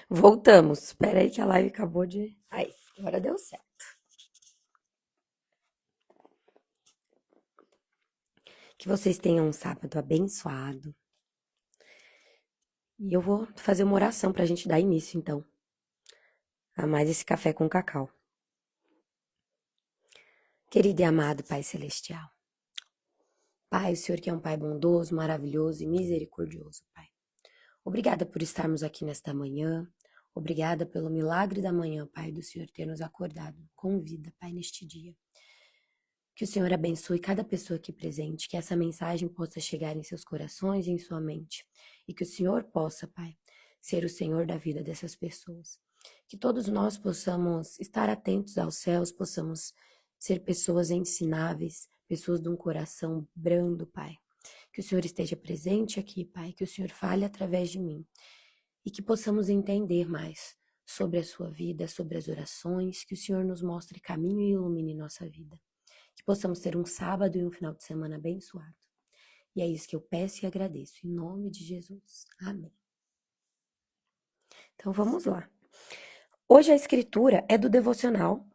Voltamos. Espera aí que a live acabou de... Aí, agora deu certo. Que vocês tenham um sábado abençoado. E eu vou fazer uma oração pra gente dar início, então, a mais esse café com cacau. Querido e amado Pai Celestial. Pai, o Senhor que é um Pai bondoso, maravilhoso e misericordioso, Pai. Obrigada por estarmos aqui nesta manhã. Obrigada pelo milagre da manhã, Pai, do Senhor ter nos acordado com vida, Pai, neste dia. Que o Senhor abençoe cada pessoa aqui presente, que essa mensagem possa chegar em seus corações e em sua mente. E que o Senhor possa, Pai, ser o Senhor da vida dessas pessoas. Que todos nós possamos estar atentos aos céus, possamos ser pessoas ensináveis, pessoas de um coração brando, Pai. Que o Senhor esteja presente aqui, Pai, que o Senhor fale através de mim. E que possamos entender mais sobre a sua vida, sobre as orações, que o Senhor nos mostre caminho e ilumine nossa vida. Que possamos ter um sábado e um final de semana abençoado. E é isso que eu peço e agradeço, em nome de Jesus. Amém. Então vamos lá. Hoje a escritura é do devocional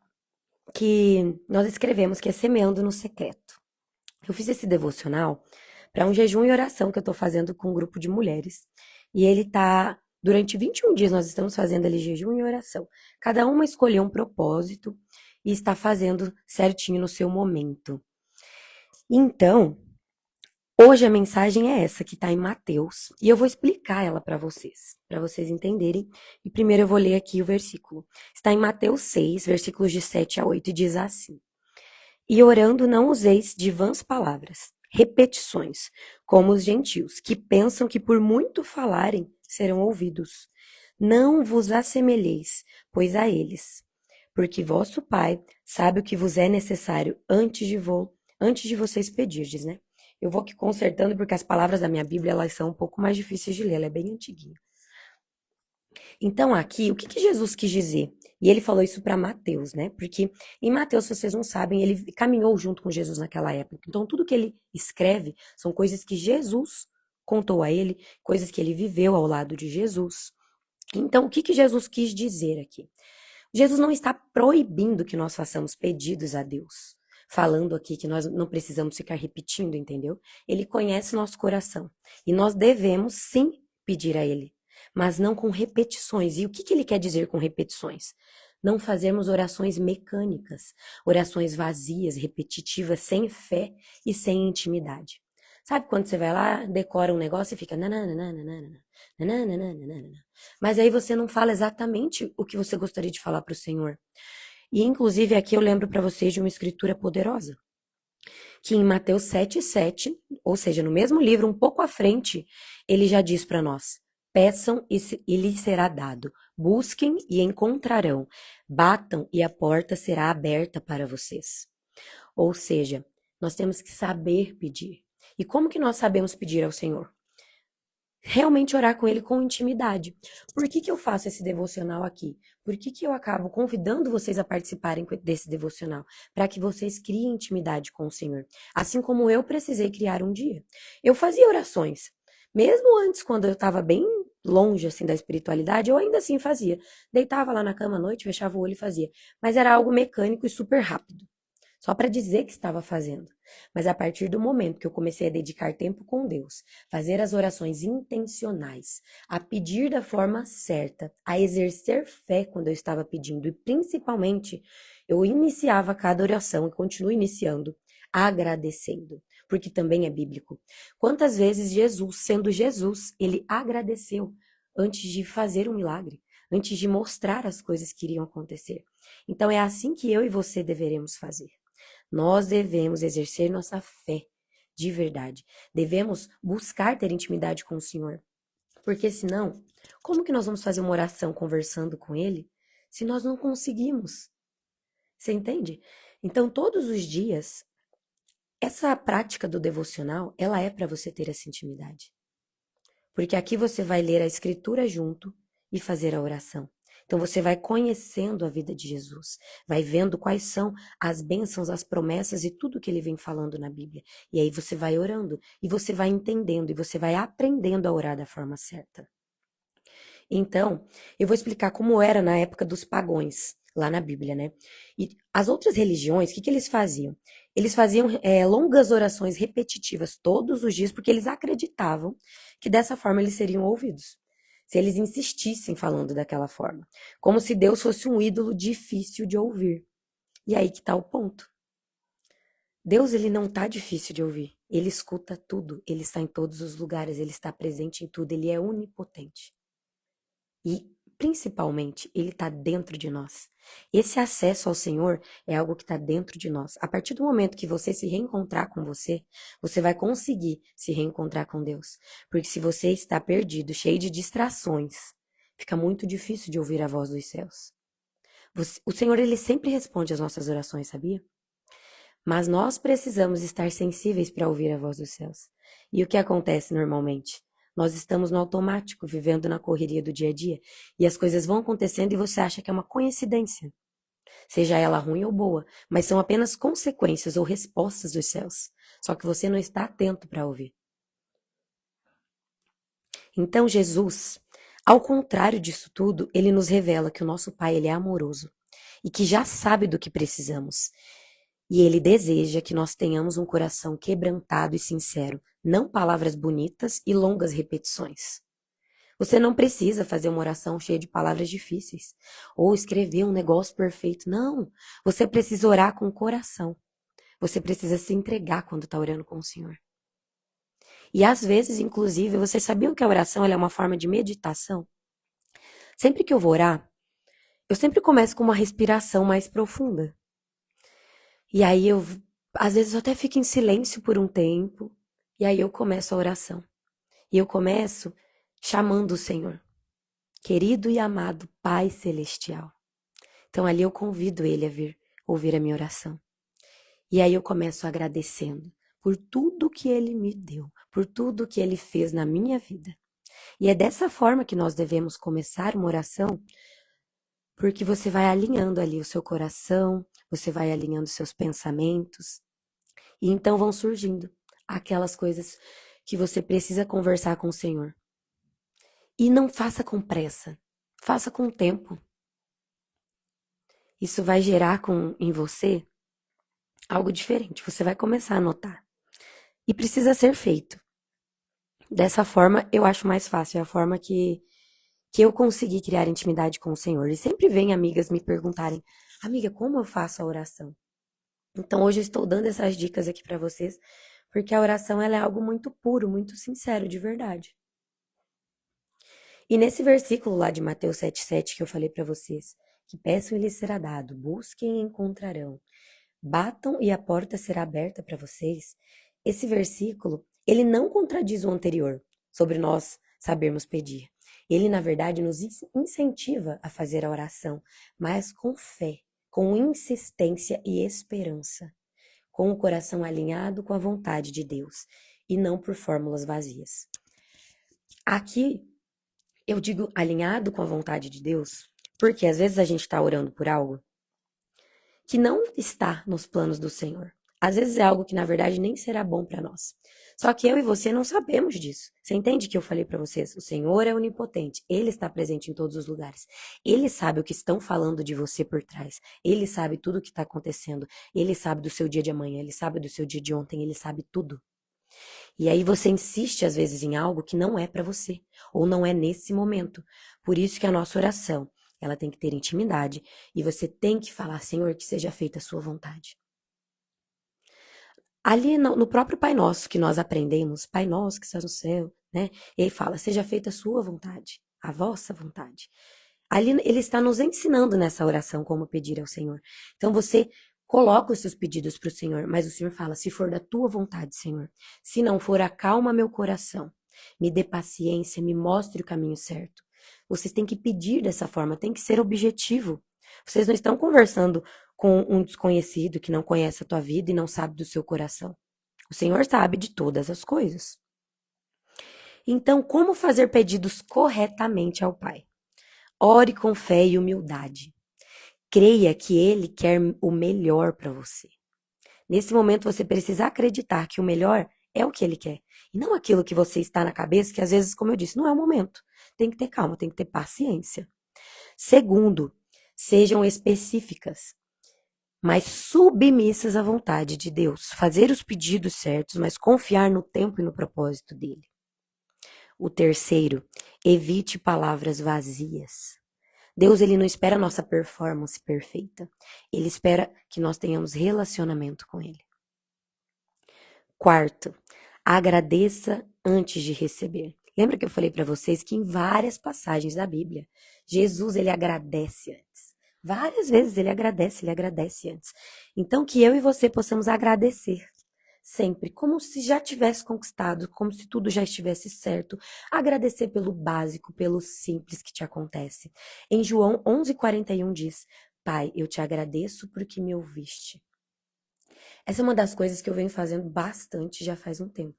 que nós escrevemos, que é Semeando no Secreto. Eu fiz esse devocional para um jejum e oração que eu estou fazendo com um grupo de mulheres. E ele tá, durante 21 dias nós estamos fazendo ali jejum e oração. Cada uma escolheu um propósito e está fazendo certinho no seu momento. Então, hoje a mensagem é essa, que está em Mateus, e eu vou explicar ela para vocês entenderem. E primeiro eu vou ler aqui o versículo. Está em Mateus 6, versículos de 7 a 8, e diz assim: E orando não useis de vãs palavras, repetições, como os gentios, que pensam que por muito falarem serão ouvidos. Não vos assemelheis, pois a eles, porque vosso Pai sabe o que vos é necessário antes de vocês pedirdes, né? Eu vou aqui consertando porque as palavras da minha Bíblia elas são um pouco mais difíceis de ler, ela é bem antiguinha. Então aqui, o que Jesus quis dizer? E ele falou isso para Mateus, né? Porque em Mateus, se vocês não sabem, ele caminhou junto com Jesus naquela época. Então tudo que ele escreve são coisas que Jesus contou a ele, coisas que ele viveu ao lado de Jesus. Então o que Jesus quis dizer aqui? Jesus não está proibindo que nós façamos pedidos a Deus, falando aqui que nós não precisamos ficar repetindo, entendeu? Ele conhece nosso coração e nós devemos sim pedir a Ele, mas não com repetições. E o que ele quer dizer com repetições? Não fazermos orações mecânicas, orações vazias, repetitivas, sem fé e sem intimidade. Sabe quando você vai lá, decora um negócio e fica nananana, nananana, mas aí você não fala exatamente o que você gostaria de falar para o Senhor. E inclusive aqui eu lembro para vocês de uma escritura poderosa, que em Mateus 7:7, ou seja, no mesmo livro, um pouco à frente, ele já diz para nós: peçam e lhes será dado, busquem e encontrarão, batam e a porta será aberta para vocês. Ou seja, nós temos que saber pedir. E como que nós sabemos pedir ao Senhor? Realmente orar com Ele com intimidade. Por que eu faço esse devocional aqui? Por que eu acabo convidando vocês a participarem desse devocional? Para que vocês criem intimidade com o Senhor. Assim como eu precisei criar um dia. Eu fazia orações. Mesmo antes, quando eu estava bem longe assim da espiritualidade, eu ainda assim fazia. Deitava lá na cama à noite, fechava o olho e fazia. Mas era algo mecânico e super rápido. Só para dizer que estava fazendo. Mas a partir do momento que eu comecei a dedicar tempo com Deus, fazer as orações intencionais, a pedir da forma certa, a exercer fé quando eu estava pedindo e principalmente eu iniciava cada oração e continuo iniciando agradecendo, porque também é bíblico. Quantas vezes Jesus, sendo Jesus, ele agradeceu antes de fazer um milagre, antes de mostrar as coisas que iriam acontecer. Então é assim que eu e você deveremos fazer. Nós devemos exercer nossa fé de verdade. Devemos buscar ter intimidade com o Senhor. Porque senão, como que nós vamos fazer uma oração conversando com Ele se nós não conseguimos? Você entende? Então, todos os dias, essa prática do devocional, ela é para você ter essa intimidade. Porque aqui você vai ler a escritura junto e fazer a oração. Então você vai conhecendo a vida de Jesus, vai vendo quais são as bênçãos, as promessas e tudo que ele vem falando na Bíblia. E aí você vai orando, e você vai entendendo, e você vai aprendendo a orar da forma certa. Então, eu vou explicar como era na época dos pagões, lá na Bíblia, né? E as outras religiões, o que que eles faziam? Eles faziam longas orações repetitivas todos os dias, porque eles acreditavam que dessa forma eles seriam ouvidos. Se eles insistissem falando daquela forma. Como se Deus fosse um ídolo difícil de ouvir. E aí que está o ponto. Deus, ele não tá difícil de ouvir. Ele escuta tudo, ele está em todos os lugares, ele está presente em tudo, ele é onipotente. E, principalmente, ele está dentro de nós. Esse acesso ao Senhor é algo que está dentro de nós. A partir do momento que você se reencontrar com você, você vai conseguir se reencontrar com Deus. Porque se você está perdido, cheio de distrações, fica muito difícil de ouvir a voz dos céus. O Senhor, ele sempre responde às nossas orações, sabia? Mas nós precisamos estar sensíveis para ouvir a voz dos céus. E o que acontece normalmente? Nós estamos no automático, vivendo na correria do dia a dia, e as coisas vão acontecendo e você acha que é uma coincidência, seja ela ruim ou boa, mas são apenas consequências ou respostas dos céus. Só que você não está atento para ouvir. Então Jesus, ao contrário disso tudo, ele nos revela que o nosso Pai, ele é amoroso e que já sabe do que precisamos. E ele deseja que nós tenhamos um coração quebrantado e sincero, não palavras bonitas e longas repetições. Você não precisa fazer uma oração cheia de palavras difíceis ou escrever um negócio perfeito. Não, você precisa orar com o coração. Você precisa se entregar quando está orando com o Senhor. E às vezes, inclusive, vocês sabiam que a oração ela é uma forma de meditação? Sempre que eu vou orar, eu sempre começo com uma respiração mais profunda. E aí às vezes eu até fico em silêncio por um tempo, e aí eu começo a oração. E eu começo chamando o Senhor, querido e amado Pai Celestial. Então ali eu convido ele a vir ouvir a minha oração. E aí eu começo agradecendo por tudo que ele me deu, por tudo que ele fez na minha vida. E é dessa forma que nós devemos começar uma oração, porque você vai alinhando ali o seu coração, você vai alinhando seus pensamentos, e então vão surgindo aquelas coisas que você precisa conversar com o Senhor. E não faça com pressa, faça com tempo. Isso vai gerar em você algo diferente, você vai começar a notar. E precisa ser feito. Dessa forma, eu acho mais fácil, é a forma que eu consegui criar intimidade com o Senhor. E sempre vem amigas me perguntarem, amiga, como eu faço a oração? Então hoje eu estou dando essas dicas aqui para vocês, porque a oração ela é algo muito puro, muito sincero, de verdade. E nesse versículo lá de Mateus 7,7 que eu falei para vocês, que peçam e lhes será dado, busquem e encontrarão, batam e a porta será aberta para vocês. Esse versículo, ele não contradiz o anterior, sobre nós sabermos pedir. Ele, na verdade, nos incentiva a fazer a oração, mas com fé, com insistência e esperança, com o coração alinhado com a vontade de Deus, e não por fórmulas vazias. Aqui, eu digo alinhado com a vontade de Deus, porque às vezes a gente está orando por algo que não está nos planos do Senhor. Às vezes é algo que na verdade nem será bom para nós. Só que eu e você não sabemos disso. Você entende que eu falei para vocês? O Senhor é onipotente. Ele está presente em todos os lugares. Ele sabe o que estão falando de você por trás. Ele sabe tudo o que está acontecendo. Ele sabe do seu dia de amanhã. Ele sabe do seu dia de ontem. Ele sabe tudo. E aí você insiste às vezes em algo que não é para você, ou não é nesse momento. Por isso que a nossa oração, ela tem que ter intimidade e você tem que falar, Senhor, que seja feita a sua vontade. Ali no próprio Pai Nosso que nós aprendemos, Pai Nosso que está no céu, né? Ele fala, seja feita a sua vontade, a vossa vontade. Ali ele está nos ensinando nessa oração como pedir ao Senhor. Então você coloca os seus pedidos para o Senhor, mas o Senhor fala, se for da tua vontade, Senhor. Se não for, acalma meu coração. Me dê paciência, me mostre o caminho certo. Vocês têm que pedir dessa forma, tem que ser objetivo. Vocês não estão conversando com um desconhecido que não conhece a tua vida e não sabe do seu coração. O Senhor sabe de todas as coisas. Então, como fazer pedidos corretamente ao Pai? Ore com fé e humildade. Creia que Ele quer o melhor para você. Nesse momento, você precisa acreditar que o melhor é o que Ele quer. E não aquilo que você está na cabeça, que às vezes, como eu disse, não é o momento. tem que ter calma, tem que ter paciência. Segundo, sejam específicas, mas submissas à vontade de Deus. Fazer os pedidos certos, mas confiar no tempo e no propósito dele. O terceiro, evite palavras vazias. Deus, ele não espera a nossa performance perfeita. Ele espera que nós tenhamos relacionamento com ele. Quarto, agradeça antes de receber. Lembra que eu falei para vocês que em várias passagens da Bíblia, Jesus, ele agradece antes. Várias vezes ele agradece antes. Então, que eu e você possamos agradecer sempre, como se já tivesse conquistado, como se tudo já estivesse certo. Agradecer pelo básico, pelo simples que te acontece. Em João 11:41 diz: Pai, eu te agradeço porque me ouviste. Essa é uma das coisas que eu venho fazendo bastante já faz um tempo.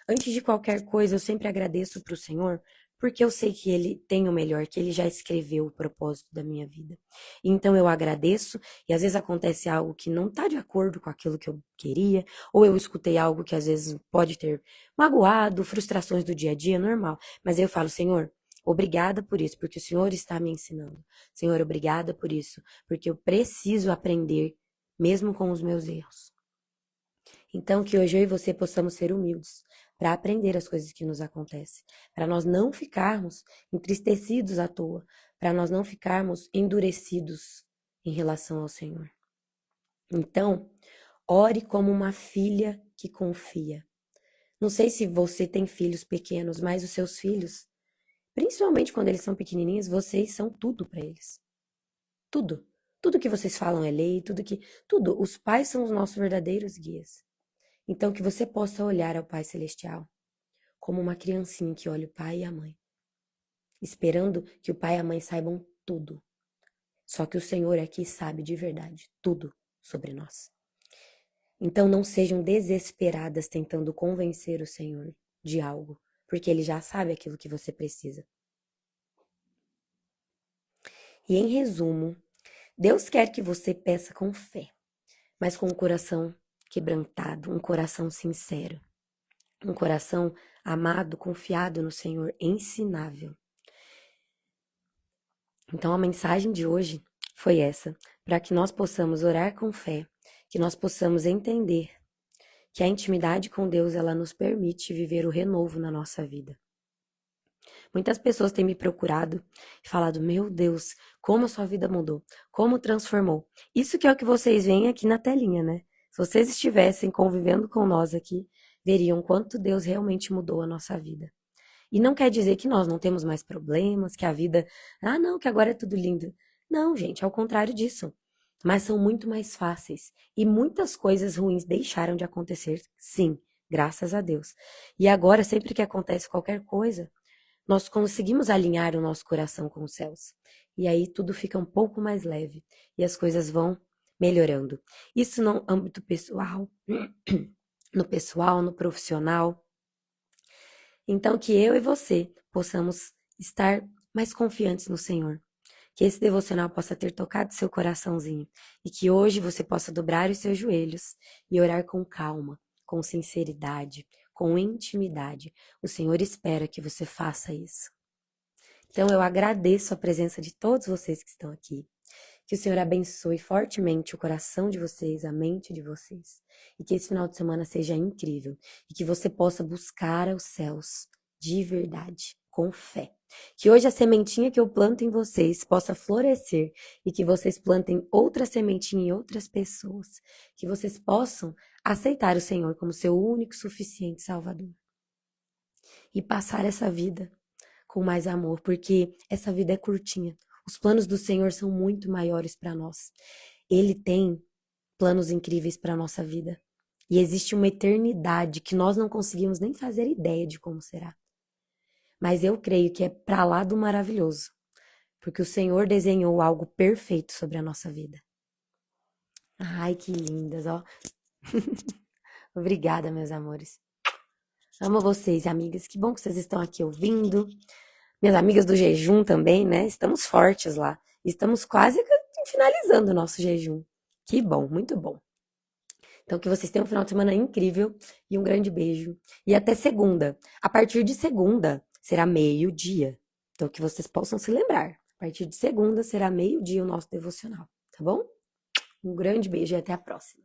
Antes de qualquer coisa, eu sempre agradeço para o Senhor, porque eu sei que Ele tem o melhor, que Ele já escreveu o propósito da minha vida. Então eu agradeço, e às vezes acontece algo que não está de acordo com aquilo que eu queria, ou eu escutei algo que às vezes pode ter magoado, frustrações do dia a dia, normal. Mas aí eu falo, Senhor, obrigada por isso, porque o Senhor está me ensinando. Senhor, obrigada por isso, porque eu preciso aprender, mesmo com os meus erros. Então, que hoje eu e você possamos ser humildes para aprender as coisas que nos acontecem, para nós não ficarmos entristecidos à toa, para nós não ficarmos endurecidos em relação ao Senhor. Então, ore como uma filha que confia. Não sei se você tem filhos pequenos, mas os seus filhos, principalmente quando eles são pequenininhos, vocês são tudo para eles. Tudo. Tudo que vocês falam é lei, tudo. Os pais são os nossos verdadeiros guias. Então, que você possa olhar ao Pai Celestial como uma criancinha que olha o pai e a mãe, esperando que o pai e a mãe saibam tudo. Só que o Senhor aqui sabe de verdade tudo sobre nós. Então, não sejam desesperadas tentando convencer o Senhor de algo, porque Ele já sabe aquilo que você precisa. E em resumo, Deus quer que você peça com fé, mas com um coração quebrantado, um coração sincero. Um coração amado, confiado no Senhor, ensinável. Então a mensagem de hoje foi essa, para que nós possamos orar com fé, que nós possamos entender que a intimidade com Deus, ela nos permite viver o renovo na nossa vida. Muitas pessoas têm me procurado e falado, meu Deus, como a sua vida mudou, como transformou. Isso que é o que vocês veem aqui na telinha, né? Se vocês estivessem convivendo com nós aqui, veriam quanto Deus realmente mudou a nossa vida. E não quer dizer que nós não temos mais problemas, que a vida, não, que agora é tudo lindo. Não, gente, ao contrário disso. Mas são muito mais fáceis. E muitas coisas ruins deixaram de acontecer, sim, graças a Deus. E agora, sempre que acontece qualquer coisa, nós conseguimos alinhar o nosso coração com os céus. E aí tudo fica um pouco mais leve. E as coisas vão melhorando. Isso no âmbito pessoal, no pessoal, no profissional. Então, que eu e você possamos estar mais confiantes no Senhor. Que esse devocional possa ter tocado seu coraçãozinho. E que hoje você possa dobrar os seus joelhos e orar com calma, com sinceridade, com intimidade. O Senhor espera que você faça isso. Então, eu agradeço a presença de todos vocês que estão aqui. Que o Senhor abençoe fortemente o coração de vocês, a mente de vocês. E que esse final de semana seja incrível. E que você possa buscar os céus de verdade, com fé. Que hoje a sementinha que eu planto em vocês possa florescer. E que vocês plantem outra sementinha em outras pessoas. Que vocês possam aceitar o Senhor como seu único, suficiente Salvador. E passar essa vida com mais amor, porque essa vida é curtinha. Os planos do Senhor são muito maiores para nós. Ele tem planos incríveis para a nossa vida. E existe uma eternidade que nós não conseguimos nem fazer ideia de como será. Mas eu creio que é para lá do maravilhoso, porque o Senhor desenhou algo perfeito sobre a nossa vida. Ai, que lindas, ó. Obrigada, meus amores. Amo vocês, amigas. Que bom que vocês estão aqui ouvindo. Minhas amigas do jejum também, né? Estamos fortes lá. Estamos quase finalizando o nosso jejum. Que bom, muito bom. Então, que vocês tenham um final de semana incrível e um grande beijo. E até segunda. A partir de segunda, será meio-dia. Então, que vocês possam se lembrar. A partir de segunda será meio-dia o nosso devocional, tá bom? Um grande beijo e até a próxima.